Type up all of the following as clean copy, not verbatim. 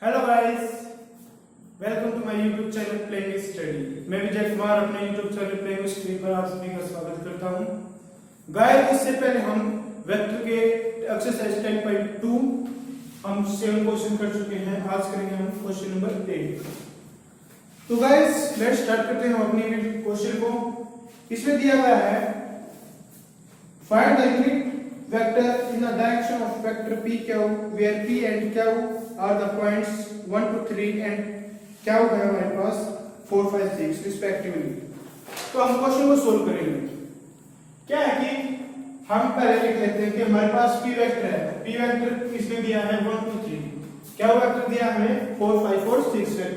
Hello guys, welcome to my YouTube channel playing study. मैं विजय कुमार अपने YouTube channel playing study पर आप सभी का स्वागत करता हूं। गाइस, इससे पहले हम वेक्टर के एक्सरसाइज 10.2 हम 7 क्वेश्चन कर चुके हैं। आज करेंगे हम क्वेश्चन नंबर 8। तो गाइस, लेट्स स्टार्ट करते हैं हम अपने क्वेश्चन को। इसमें दिया गया है find the unit vector in the direction of vector pq where p and q are the points 1 to 3 and q है हमारे पास 4 5 6 रिस्पेक्टिवली। तो हम क्वेश्चन को सोल्व करेंगे। क्या है कि हम पहले लिख लेते हैं कि हमारे पास p वेक्टर है। p वेक्टर इसमें दिया है 1 2 3, q वेक्टर दिया है हमें 4 5 और 6 है।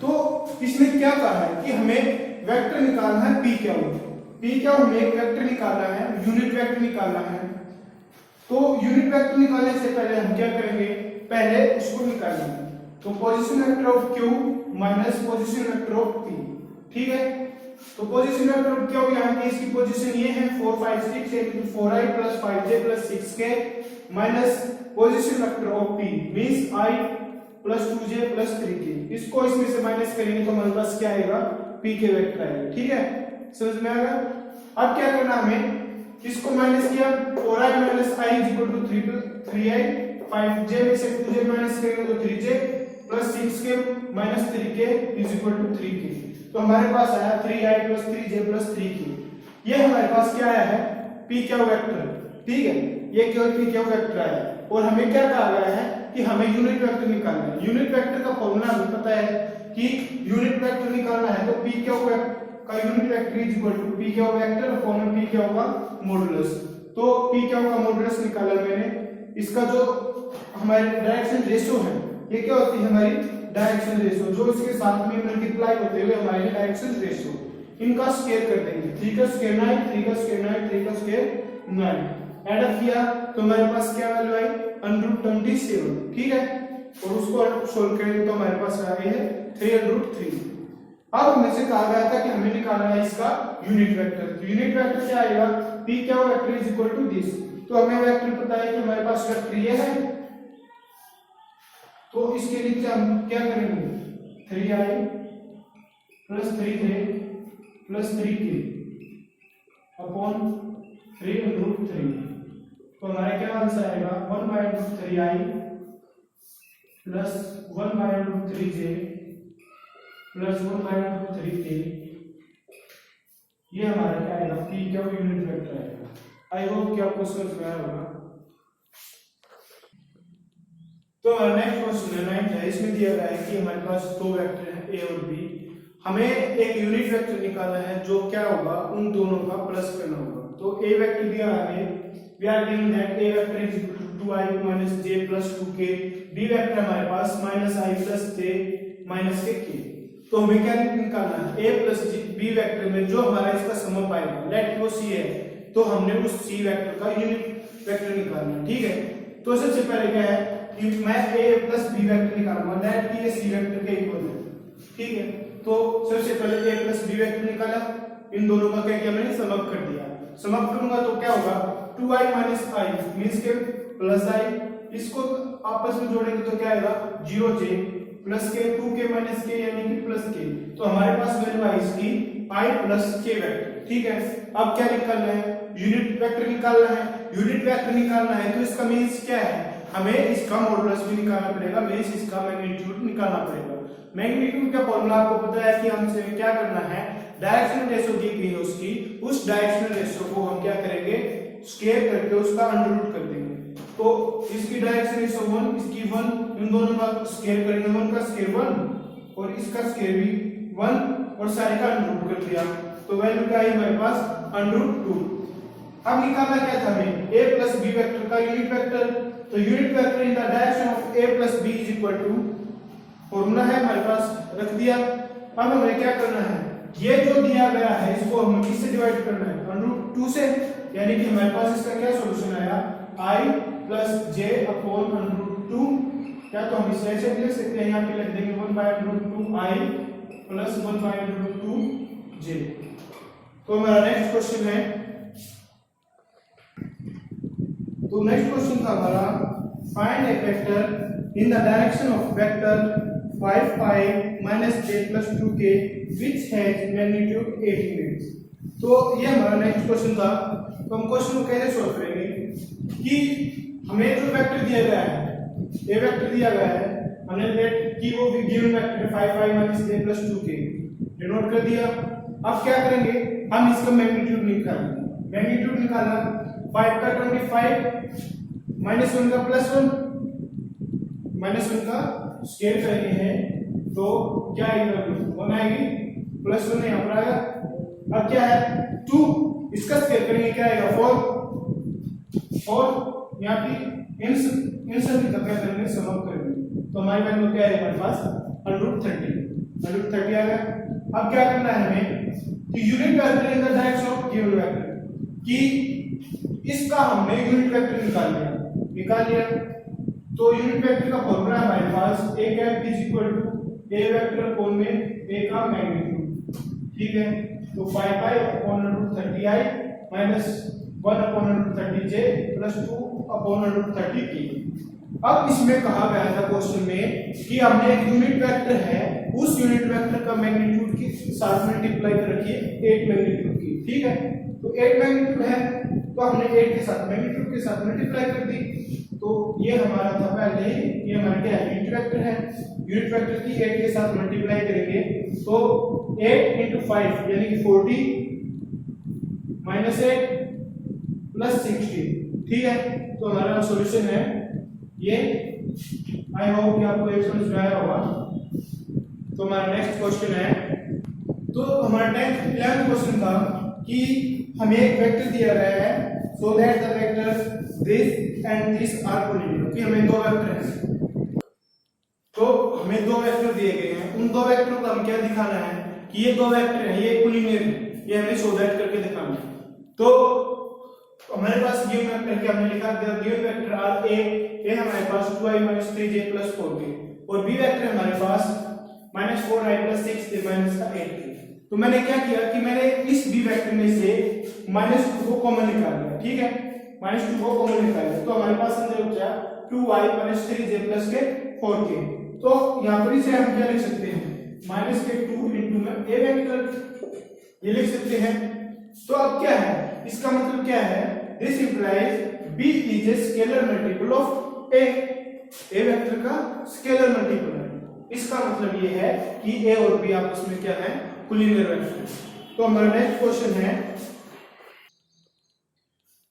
तो इसमें क्या कहा है कि हमें वेक्टर निकालना है pq। pq हमें एक वेक्टर निकालना है, यूनिट वेक्टर निकालना है। तो यूनिट वेक्टर निकालने से पहले हम क्या करेंगे, पहले उसको निकालेंगे। तो position vector of q minus position vector of p, ठीक है। तो पोजीशन वेक्टर ऑफ q यहाँ पे इसकी पोजीशन ये है 4 5 6 into 4i plus 5j plus 6k minus position vector of p means i plus 2j plus 3k। इसको इसमें से माइनस करेंगे तो हमारे पास क्या आएगा, p के वेक्टर आएगा, ठीक है। समझ में आ गया। अब क्या करना हमें, इसको माइनस किया 4i minus i is equal to 3i, 5j में से 2j माइनस करेंगे तो 3j plus 6k minus 3k is equal to 3k। तो हमारे पास आया 3i plus 3j plus 3k। ये हमारे पास क्या आया है, pq वेक्टर, ठीक है। ये केवल pq वेक्टर आया और हमें क्या कहा गया है कि हमें यूनिट वेक्टर निकालना है। यूनिट वेक्टर का फॉर्मूला हमें पता है कि यूनिट वेक्टर निकालना है तो pq का unit vector is equal to pq vector upon pq का मॉडुलस। तो pq का मॉडुलस निकाला मैंने। इसका जो हमारे डायरेक्शन रेशियो है, ये क्या होती है हमारी डायरेक्शन रेशियो, जो इसके साथ में मल्टीप्लाई होते हुए हमारे डायरेक्शन रेशियो, इनका स्क्वायर कर देंगे। 3 का स्क्वायर 9, 3 का स्क्वायर 9, 3 का स्क्वायर 9। ऐड अप किया तो हमारे पास क्या वैल्यू आई, √27, ठीक है। और उसको सोल्व करेंगे तो हमारे पास आ गई है 3√3। अब हमें से कहा गया था कि हमें निकालना है इसका यूनिट वेक्टर। तो यूनिट वेक्टर क्या आएगा, pq vector is equal to this. तो हमें वेक्टर पता है कि हमारे पास वेक्टर ये है, तो इसके नीचे हम क्या करेंगे, 3i plus 3j plus 3k upon 3√3। तो हमारा क्या आंसर आएगा, 1/3i plus 1/3j plus 1/3k। ये हमारा क्या आएगा, pq यूनिट वेक्टर आएगा। आई होप कि आपको समझ में आया होगा। तो हमारा नेक्स्ट क्वेश्चन है 9th है। इसमें दिया गया है कि हमारे पास दो वेक्टर हैं a और b। हमें एक यूनिट वेक्टर निकालना है जो क्या होगा, उन दोनों का प्लस करना होगा। तो a वेक्टर दिया है हमें, we are given that a vector is equal to 2i minus j plus 2k। b vector हमारे पास -i plus j minus k। तो हमें क्या निकालना है, a प्लस b वेक्टर में जो हमारा इसका सम आएगा, लेट वो c है, तो हमने उस c वेक्टर का यूनिट वेक्टर निकालना है, ठीक है। तो सबसे पहले क्या है कि मैं a प्लस b वेक्टर निकालूंगा, लेट कि ये c वेक्टर के इक्वल है, ठीक है। तो सबसे पहले a प्लस b वेक्टर निकाला, इन दोनों का क्या किया मैंने, सम अप कर दिया। सम अप करूंगा तो क्या होगा, 2i minus i मींस के प्लस i, इसको आपस में जोड़ेंगे तो क्या आएगा, 0j प्लस के 2k माइनस के यानी कि प्लस के। तो हमारे पास वैल्यू आई इसकी i प्लस k वेक्टर, ठीक है। अब क्या निकालना है, यूनिट वेक्टर निकालना है। यूनिट वेक्टर निकालना है तो इसका मींस क्या है, हमें इसका मॉडुलस भी निकालना पड़ेगा, मींस इसका मैग्नीट्यूड निकालना पड़ेगा। मैग्नीट्यूड का फॉर्मूला आपको पता है कि हमसे क्या करना है, डायरेक्शन रेशियो दी गई है उसकी, उस डायरेक्शन रेशियो को हम क्या करेंगे, स्क्वायर करके उसका अंडर कर देंगे। तो इसकी डायरेक्शन रेशियो 1, इसकी 1, इन दोनों का स्क्वायर करेंगे, 1 का स्क्वायर 1 और इसका स्क्वायर भी 1 और सारे का अंडर कर दिया। तो वैल्यू क्या आई हमारे पास, √2। अब निकालना क्या था हमें, a प्लस b वेक्टर का यूनिट वेक्टर। तो unit vector in the direction of a plus b is equal to, formula है हमारे पास, रख दिया। अब हमें क्या करना है, ये जो दिया गया है इसको हमें किससे डिवाइड करना है, √2 से, यानी कि हमारे पास इसका क्या सॉल्यूशन आया, i प्लस j अपॉन √2। क्या तो हम इसे ऐसे लिख सकते हैं, यहाँ पे लिख देंगे 1/√2i प्लस 1/√2j। तो हमारा नेक्स्ट क्वेश्चन है, तो नेक्स्ट क्वेश्चन था हमारा find a vector in the direction of vector 5 pi minus j plus 2k which has magnitude 18 units। तो ये हमारा नेक्स्ट क्वेश्चन था। तो हम क्वेश्चन को कैसे सॉल्व करेंगे कि हमें जो वेक्टर दिया गया है, ये वेक्टर दिया गया है, हमने लेट कि वो गिवन वेक्टर है 5 pi minus j plus 2k denote कर दिया। अब क्या करेंगे, हम इसका मैग्नीट्यूड निकालेंगे। मैग्नीट्यूड निकालना 5 का 25 माइनस 1 का प्लस 1 माइनस 1 का स्केयर करेंगे हैं तो क्या आएगा, 1 आएगी, प्लस 1 यहाँ पर आएगा। अब क्या है 2, इसका स्केयर करेंगे क्या आएगा 4 और यहाँ की इन सभी का क्या करेंगे, सम अप करेंगे तो हमारी वैल्यू क्या आएगी हमारे पास 130 आ गया। अब क्या करना है हमें कि unit vector in the direction of given vector, कि इसका हमने यूनिट वेक्टर निकाल लिया। तो यूनिट वेक्टर का फॉर्मूला हमारे पास a cap is equal to a vector upon में a का मैग्नीट्यूड, ठीक है। तो 5 pi upon √30i minus 1 upon √30j plus 2 upon √30k। अब इसमें कहा गया था क्वेश्चन में कि हमने एक यूनिट वेक्टर है, उस यूनिट वेक्टर का मैग्नीट्यूड के साथ मल्टीप्लाई कर रखिए 8 मैग्नीट्यूड की, ठीक है। तो 8 मैग्नीट्यूड है तो हमने 8 के साथ मैग्नीट्यूड के साथ मल्टीप्लाई कर दी। तो ये हमारा था पहले ही, ये हमारा क्या है यूनिट वेक्टर है। यूनिट वेक्टर की 8 के साथ मल्टीप्लाई करेंगे तो 8 into 5 यानी कि 40 माइनस 8 प्लस 60, ठीक है। तो हमारा सॉल्यूशन है ये। आई होप कि आपको एक समझ में आया होगा। तो हमारा नेक्स्ट क्वेश्चन है, तो हमारा 11th क्वेश्चन था कि हमें एक वेक्टर दिया गया है so that the vector this and this are collinear, कि हमें दो वेक्टर हैं। तो हमें दो वेक्टर दिए गए हैं, उन दो वेक्टरों को हम क्या दिखाना है कि ये दो वेक्टर हैं, ये कोलिनियर है, ये हमें शो दैट करके दिखाना है। तो हमारे पास गिवन वेक्टर क्या हमने लिखा दिया, गिवन वेक्टर आर ए हमारे पास 2i - 3j + 4k और बी वेक्टर हमारे पास -4i + 6j - 8k। तो मैंने क्या किया कि मैंने इस बी वेक्टर में से -2 को कॉमन निकाल लिया, ठीक है। -2 को कॉमन निकाल लिया तो हमारे पास अंदर बचा 2i - 3j + 4k। तो यहां पर इसे हम क्या लिख सकते हैं, -2 into में a वेक्टर ये लिख सकते हैं। तो अब क्या है, इसका मतलब क्या है, this implies b is a scalar multiple of a vector का स्केलर मल्टीपल है। इसका मतलब ये है कि a और b आपस में क्या है, कोलिनियर वेक्टर। तो हमारा नेक्स्ट क्वेश्चन है,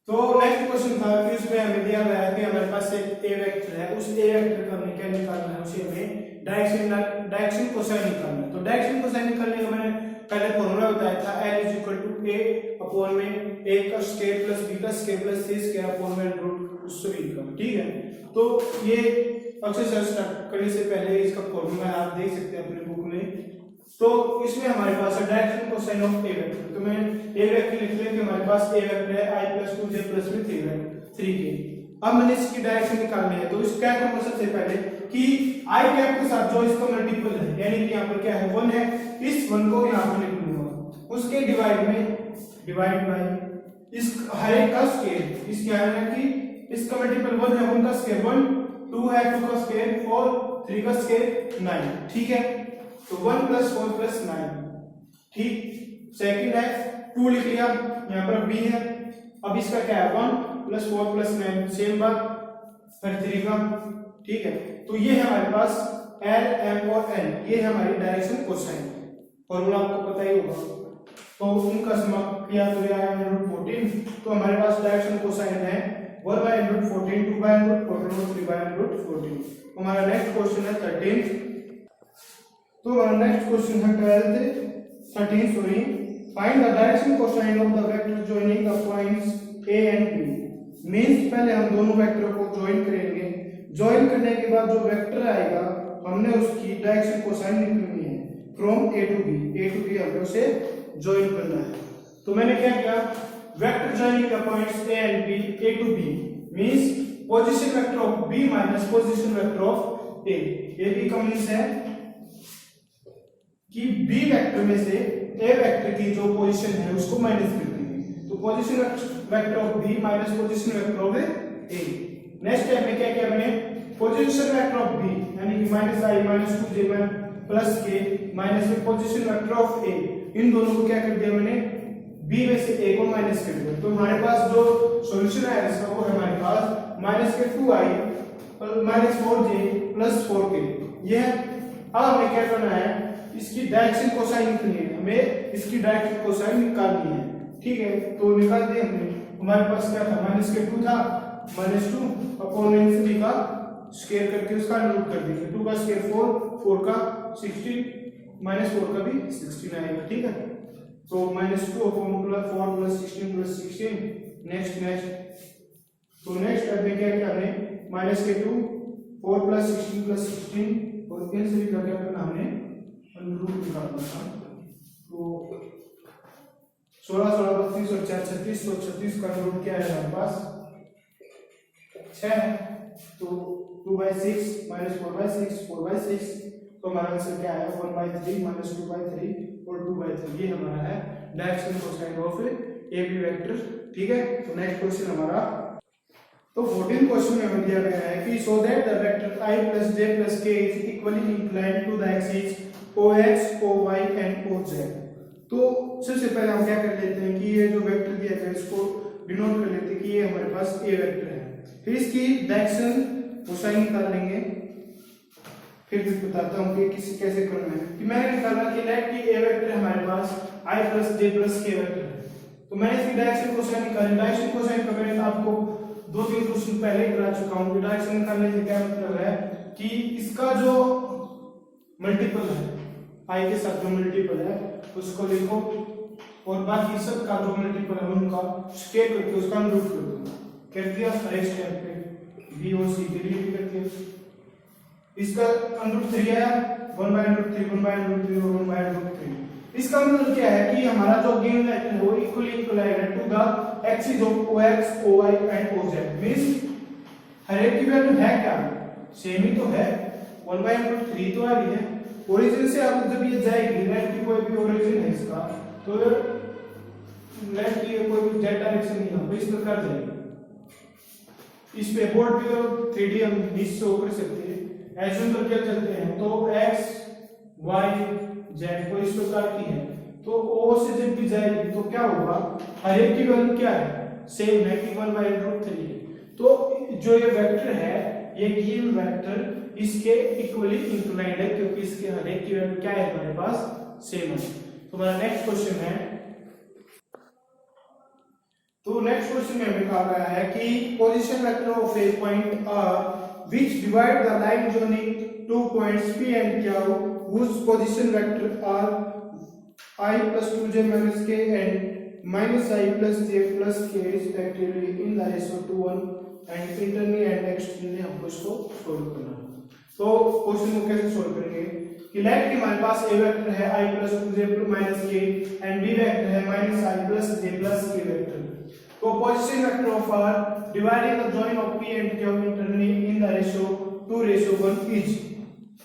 तो नेक्स्ट क्वेश्चन था कि उसमें हमें दिया गया है कि हमारे पास एक a वेक्टर है, उस a वेक्टर का हमें क्या निकालना है, उसे हमें डायरेक्शन कोसाइन निकालना है। तो डायरेक्शन कोसाइन निकालने का मैंने पहले फॉर्मूला बताया था, L = a अपॉन में a का स्क्वायर प्लस b का square plus c square upon में रूट उससे b का, ठीक है। तो ये एक्सरसाइज स्टार्ट करने से पहले इसका फॉर्मूला आप देख सकते हैं अपने बुक में। तो इसमें हमारे पास है direction cosine of a vector. तो मैं a वेक्टर लिख लिया कि हमारे पास a वेक्टर है i + 2j + 3k। अब मैंने इसकी डायरेक्शन निकालनी है तो इस क्या करूंगा, सबसे पहले कि i कैप के साथ जो इसका मल्टीपल है यानी कि यहां पर क्या है 1 है, इस 1 को यहां पर लिख लूंगा, उसके डिवाइड बाय इस हर एक का स्क्वायर। इस क्या है कि इसका मल्टीपल 1 है, 1 का स्क्वायर 1, 2 है 2 का स्क्वायर 4, 3 का स्क्वायर 9, ठीक है। तो 1 + 4 + 9, ठीक। सेकंड है 2 लिख लिया, यहां पर b है। अब इसका क्या है 1 + 4 + 9 सेम बात, फिर 3 का, ठीक है। तो ये है हमारे पास L, M और N, ये है हमारी डायरेक्शन कोसाइन। फॉर्मूला आपको पता ही होगा। तो उनका सम किया तो ये आया √14। तो हमारे पास डायरेक्शन कोसाइन है 1/√14, 2/√14 और 3/√14। हमारा नेक्स्ट क्वेश्चन है 13। तो हमारा नेक्स्ट क्वेश्चन है 13 sorry, find the direction cosine of the vector joining the points a and b। Means पहले हम दोनों वेक्टर को ज्वाइन करेंगे, ज्वाइन करने के बाद जो वेक्टर आएगा हमने उसकी डायरेक्शन कोसाइन निकालनी है फ्रॉम a to b हमने उसे ज्वाइन करना है। तो मैंने क्या किया, vector joining the points a and b, a to b means position vector of b minus position vector of a। ये भी का मींस है कि b वेक्टर में से a वेक्टर की जो पोजीशन है उसको माइनस कर देंगे। तो position vector of b minus position vector of a। Next step में क्या किया मैंने, पोजीशन वेक्टर ऑफ बी यानी कि -i -2j प्लस के माइनस में पोजीशन वेक्टर ऑफ ए, इन दोनों को क्या कर दिया मैंने, बी में से ए को माइनस कर दिया। तो हमारे पास जो सॉल्यूशन है इसका वो है हमारे पास -2i -4j प्लस 4k। यह अब हमें क्या करना है, इसकी डायरेक्शन कोसाइन निकालनी है, हमें इसकी डायरेक्शन कोसाइन निकालनी है। ठीक है, तो निकाल दिए हमने। हमारे पास क्या था, -2 था, -2 अपॉन 3 का स्क्वायर करके उसका रूट कर देंगे। 2 का स्क्वायर 4, 4 का 16, -4 का भी 16 आएगा। ठीक है, तो -2 अपॉन 4 प्लस 16 नेक्स्ट तो नेक्स्ट स्टेप में क्या किया हमने, -2 4 प्लस 16 और इन सभी का क्या करना, हमने रूट निकालना था। तो 16 16 32 और 4 36, तो 36 का रूट क्या है हमारे पास 6 है। तो 2/6 -4/6 4/6, तो हमारा आंसर क्या है 1/3 -2/3 और 2/3। ये हमारा है direction cosine of A B vector. ठीक है, तो नेक्स्ट क्वेश्चन हमारा, तो 14 क्वेश्चन में हमें दिया गया है कि so that the vector i + j + k is equally inclined to the axis OX, OY and OZ। तो सबसे पहले हम क्या कर लेते हैं कि ये जो वेक्टर दिया गया है इसको डिनोट कर लेते हैं कि ये हमारे पास ए वेक्टर है। फिर इसकी डायरेक्शन कोसाइन निकाल लेंगे, फिर बताता हूँ कि किसी कैसे करना है। कि मैंने निकाला कि लेट की ए वेक्टर हमारे पास i + j + k वेक्टर है, तो मैंने इसकी डायरेक्शन कोसाइन निकाली। डायरेक्शन कोसाइन का मैंने आपको 2-3 क्वेश्चन पहले करा चुका हूँ। डायरेक्शन निकालने से क्या मतलब है कि इसका जो मल्टीपल है, i के साथ जो मल्टीपल है उसको लिखो और बाकी सब का जो मल्टीपल है उनका स्क्वायर करके उसका रूट कर दो। कर दिया, नेक्स्ट स्टेप पे b और c के लिए भी कर दिया। इसका √3 है 1/√3 1/√3 और 1/√3। इसका मतलब क्या है कि हमारा जो गिवन वेक्टर है वो इक्वली इंक्लाइंड है to the axis of OX, OY and OZ। Means हर एक की वैल्यू है क्या, सेम ही तो है, 1/√3 तो आ रही है। ओरिजिन से अब जब ये जाएगी, लेट की कोई भी ओरिजिन है इसका, तो लेट की कोई भी जेड डायरेक्शन नहीं है, इस प्रकार जाएगी। इस पे बोर्ड पे 3D हम नीचे से ऊपर सकते हैं, एज्यूम करके चलते हैं। तो x y z को इस प्रकार की है, तो O से जब भी जाएगी तो क्या होगा, हर एक की वैल्यू क्या है, सेम है कि 1/√3 है। तो जो ये वेक्टर है, ये गिवन वेक्टर इसके इक्वली इंक्लाइंड है क्योंकि इसके हर एक की वैल्यू क्या है हमारे पास, सेम है। तो हमारा नेक्स्ट क्वेश्चन है, तो नेक्स्ट क्वेश्चन में हमें कहा गया है कि position vector of A point R which divide the line joining 2 points P and Q whose position vector are i + 2j - k and -i + j + k respectively in the ratio 2:1 and internally and externally हमको इसको solve करना है। तो question को कैसे solve करेंगे कि late कि हमारे पास a वेक्टर है i + 2j - k and b vector है -i + j + k वेक्टर। तो position vector of R dividing the join of P and Q internally in the ratio 2:1 each।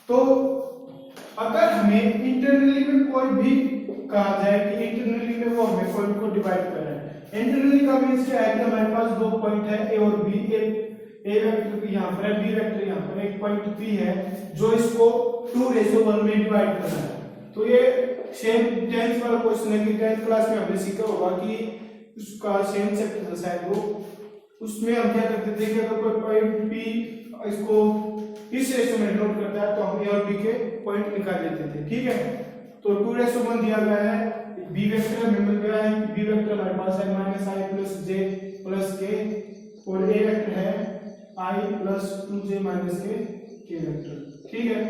तो अगर हमें इंटरनली में कोई भी कहा जाए कि इंटरनली में वो हमें पॉइंट को डिवाइड कर रहा है, इंटरनली का मींस क्या है कि हमारे पास दो पॉइंट है a और b। ए वेक्टर यहाँ पर है, बी वेक्टर यहाँ पर, एक पॉइंट p है जो इसको 2:1 में डिवाइड कर रहा है। तो ये सेम 10th वाला क्वेश्चन है कि 10th क्लास में हमने सीखा होगा कि उसका सेम चैप्टर था शायद वो, उसमें हम क्या करते थे कि अगर कोई पॉइंट p इसको इस रेशो में नोट करता है तो हम a और b के पॉइंट निकाल लेते थे। ठीक है, तो 2:1 दिया गया है, b वेक्टर हमें मिल गया है, b वेक्टर हमारे पास है -i + j + k और a वेक्टर है i + 2j - k वेक्टर। ठीक है,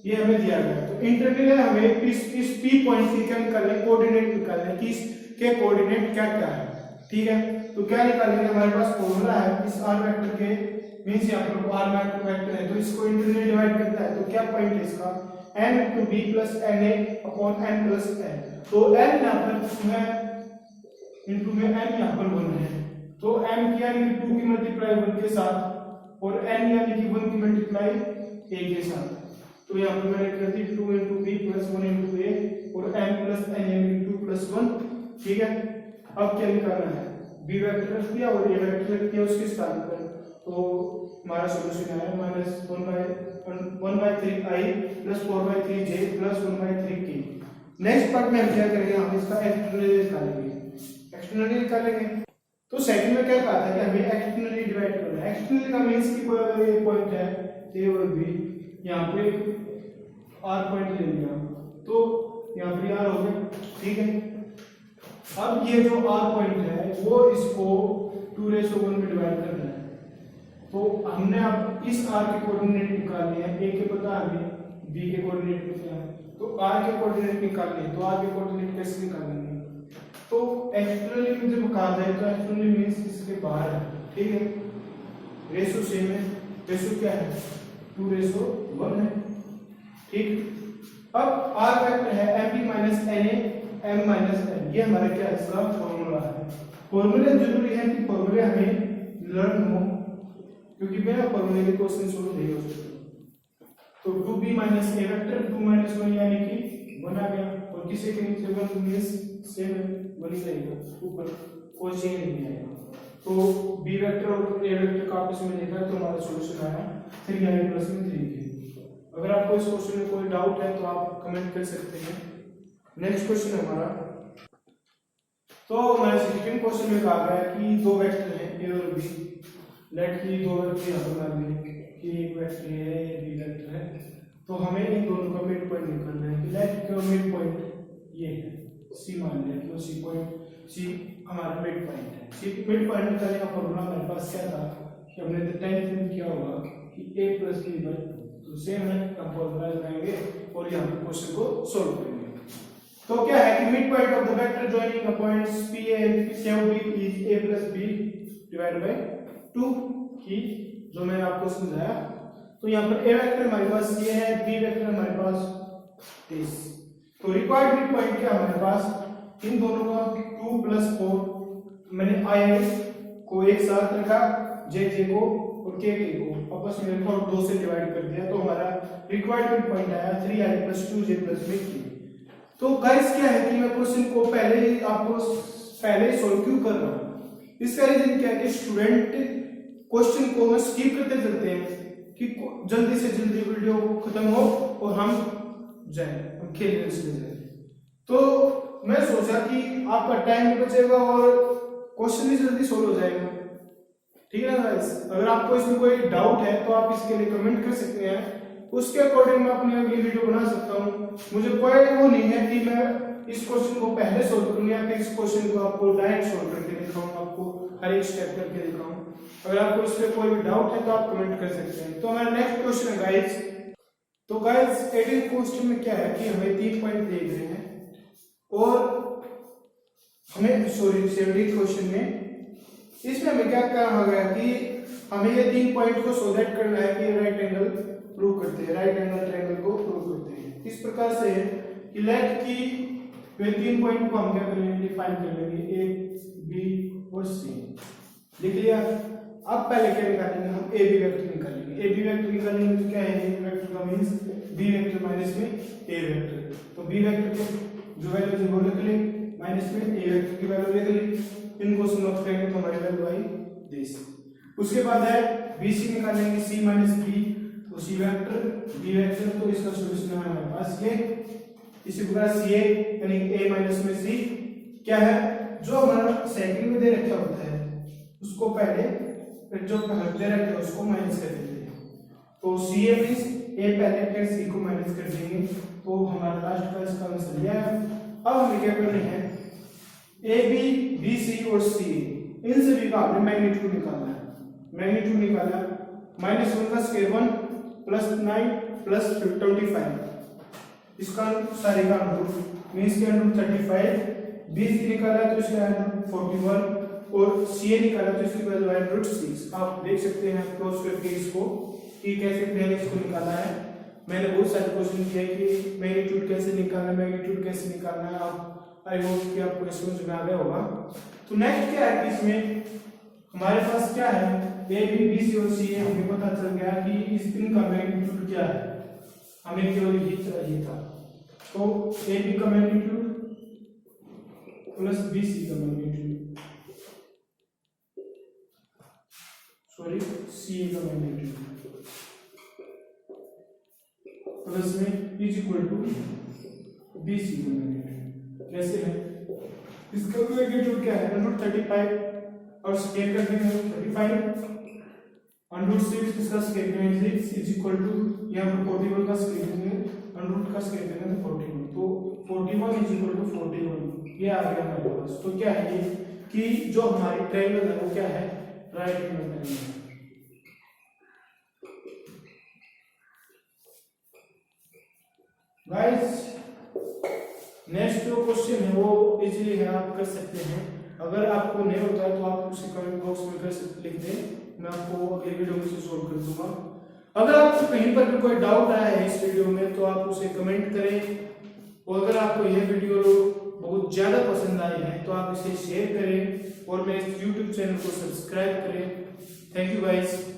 ये हमें दिया गया है। तो इंटरनली हमें इस p पॉइंट की क्या निकालना है, कोऑर्डिनेट निकालना है कि इसके कोऑर्डिनेट क्या क्या है। ठीक है, तो क्या निकालेंगे, हमारे पास फॉर्मूला है इस r वेक्टर के, मींस यहाँ पर r वेक्टर है तो इसको इंटरनली डिवाइड करता है। तो क्या पॉइंट है इसका, n × b + na/n + n। तो n यहाँ पर है इंटू में n यहाँ पर 1 है, तो n की यानी 2 की मल्टीप्लाई 1 के साथ और n यानी कि 1 की मल्टीप्लाई a के साथ। तो यहाँ पर मैंने कर दी 2 × b + 1 × a और n + n यानी 2 + 1। ठीक है, अब क्या निकालना है, b वेक्टर रख दिया और a वेक्टर रख दिया उसके स्थान पर, तो हमारा सोल्यूशन आया -1/3i + 4/3j + 1/3k। Next part में हम क्या करेंगे, हम इसका एक्सटर्नली निकालेंगे। तो सेकंड में क्या कहा था कि हमें एक्सटर्नली डिवाइड करना है। एक्सटर्नली का मींस कि कोई अगर ये पॉइंट है ए और बी, यहाँ पे आर पॉइंट ले लिया तो यहाँ पे आर हो गया, ठीक है। अब ये जो आर पॉइंट है वो इसको 2:1 में डिवाइड करना है। तो हमने अब इस आर के कोऑर्डिनेट निकालने हैं, ए के पता है हमें, बी के कोऑर्डिनेट पता है, तो आर के कोऑर्डिनेट निकालने हैं। तो आर के कोऑर्डिनेट कैसे निकालेंगे, तो एक्सटर्नली में जब कहा जाए तो एक्सटर्नली मींस इसके बाहर है, ठीक है। रेशो सेम है, रेशो क्या है 2:1 है, ठीक। अब आर वेक्टर है mp - na m - n, ये हमारा क्या इसका फॉर्मूला है। फॉर्मूला जरूरी है कि फॉर्मूले हमें लर्न हो, क्योंकि बिना फॉर्मूले के क्वेश्चन सॉल्व नहीं हो सकते। तो 2b - a वेक्टर 2 - 1 यानी कि 1 आ गया, और किसी के नीचे 1 मींस सेम बनी रहेगा, ऊपर कोई चेंज नहीं आएगा। तो बी वेक्टर और ए वेक्टर का आपस में देखा तो हमारा सॉल्यूशन आया 3i + 3k। अगर आपको इस क्वेश्चन में कोई डाउट है तो आप कमेंट कर सकते हैं। नेक्स्ट क्वेश्चन हमारा, तो हमारे सेकंड क्वेश्चन में कहा गया कि दो वेक्टर हैं ए और बी। लेट की दो वेक्टर यहाँ पर मान लें कि एक वेक्टर है, बी वेक्टर है। तो हमें इन दोनों का मिड पॉइंट निकालना है। कि लेट का मिड पॉइंट ये है, सी मान लिया कि सी पॉइंट, सी हमारा मिड पॉइंट है। सी मिड पॉइंट निकालने का फॉर्मूला हमारे पास क्या था कि हमने तो 10th में किया होगा कि a + b/2, तो सेम है, हम फॉर्मूला लगाएंगे और यहाँ पे क्वेश्चन को सॉल्व करेंगे। तो क्या है कि mid point of the vector joining the points p and q is a + b / 2, कि जो मैंने आपको समझाया। तो यहाँ पर a वेक्टर हमारे पास ये है, b वेक्टर हमारे पास this। तो रिक्वायर्ड मिड पॉइंट क्या हमारे पास, इन दोनों का 2 + 4, मैंने i को एक साथ रखा, j को और k को आपस में रखा और 2 से डिवाइड कर दिया। तो हमारा रिक्वायर्ड मिड पॉइंट आया 3i + 2j + k। तो गाइस क्या है कि मैं क्वेश्चन को पहले ही सॉल्व क्यों कर रहा हूँ, इसका रीजन क्या है कि स्टूडेंट क्वेश्चन को हम स्किप करते चलते हैं कि जल्दी से जल्दी वीडियो खत्म हो और हम खेलने चले जाए। तो मैं सोचा कि आपका टाइम भी बचेगा और क्वेश्चन भी जल्दी सॉल्व हो जाएगा, ठीक है ना गाइस। अगर आपको इसमें कोई डाउट है तो आप इसके लिए कमेंट कर सकते हैं, उसके अकॉर्डिंग मैं अपनी अगली वीडियो बना सकता हूँ। मुझे कोई वो नहीं है कि मैं इस क्वेश्चन को पहले सॉल्व करूँ या फिर इस क्वेश्चन को आपको डायरेक्ट सॉल्व करके दिखाऊँ, आपको हर एक स्टेप करके दिखाऊँ। अगर आपको इसमें कोई भी डाउट है तो आप कमेंट कर सकते हैं। तो हमारा नेक्स्ट क्वेश्चन है गाइस, तो गाइस 18 क्वेश्चन में क्या है कि हमें 3 पॉइंट दिए गए हैं और हमें 17 क्वेश्चन में इसमें हमें क्या कहा गया कि हमें ये 3 पॉइंट को सॉल्व करना है कि राइट एंगल प्रूव करते हैं, राइट एंगल ट्रायंगल को प्रूव करते हैं। इस प्रकार से है कि लेट की वे 3 पॉइंट को हम क्या करेंगे, डिफाइन कर लेंगे, ए बी और सी। लिख लिया। अब पहले क्या निकालेंगे, हम ए बी वेक्टर निकालेंगे। ए बी वेक्टर निकालेंगे तो क्या है, ए वेक्टर का मींस बी वेक्टर माइनस में ए वेक्टर। तो बी वेक्टर के जो वैल्यू थी वो लिख लें, माइनस में ए वेक्टर की वैल्यू लिख लें। इनको सम ऑफ करेंगे तो हमारी वैल्यू आई दिस। उसके बाद है बी सी निकालेंगे, सी माइनस बी, तो सी वेक्टर बी वेक्टर, तो इसका सॉल्यूशन है हमारे पास ये। इसी प्रकार सी ए यानी ए माइनस में सी क्या है, जो हमारा सेकंड में दे रखा होता है उसको पहले, फिर जो दे रखा है उसको माइनस कर देते हैं। तो सी ए मींस ए पहले फिर सी को माइनस कर देंगे, तो हमारा लास्ट का इसका आंसर यह है। अब हमें क्या करना है, ए बी बी सी और सी इन सभी का हमने मैग्नीट्यूड निकालना है। मैग्नीट्यूड निकाला, -1 का स्क्वायर 1 +9 +25, इसका सारे का रूट मींस के रूट 35। बी सी निकाला तो इसका रूट 41 और सी ए निकाला तो इसकी वैल्यू है √6। आप देख सकते हैं क्लोज करके इसको कि कैसे मैंने इसको निकाला है। मैंने बहुत सारे क्वेश्चन किए कि मैग्नीट्यूड कैसे निकालना है, मैग्नीट्यूड कैसे निकालना है। आप आई होप कि आपको समझ में आ गया होगा। तो नेक्स्ट क्या है कि इसमें हमारे पास क्या है, ए बी बी सी और सी ए हमें पता चल गया कि इस तीन का मैग्नीट्यूड क्या है, हमें केवल ये चाहिए था। तो ए बी का मैग्नीट्यूड प्लस बी सी का मैग्नीट्यूड सॉरी सी ए का मैग्नीट्यूड प्लस में is equal to B C का मैग्नीट्यूड। कैसे है? इसका मैग्नीट्यूड क्या है? √35 और स्केल कर देंगे 35 √6 इसका स्केल करेंगे 6 इज इक्वल टू यहाँ पर 41 का स्केल करेंगे √√ का स्केल करेंगे 41 तो 41 इज इक्वल टू 41 ये आ गया हमारे पास। तो क्या है ये कि जो हमारी ट्रायंगल है वो क्या है? Right angle triangle. Guys next जो क्वेश्चन है वो इजीली है, आप कर सकते हैं। अगर आपको नहीं होता है तो आप उसे कमेंट बॉक्स में लिख दें, मैं आपको अगले वीडियो में से सॉल्व कर दूंगा। अगर आपको कहीं पर भी कोई डाउट आया है इस वीडियो में तो आप उसे कमेंट करें, और अगर आपको यह वीडियो बहुत ज्यादा पसंद आई है तो आप इसे शेयर करें और मेरे YouTube चैनल को सब्सक्राइब करें। Thank you guys.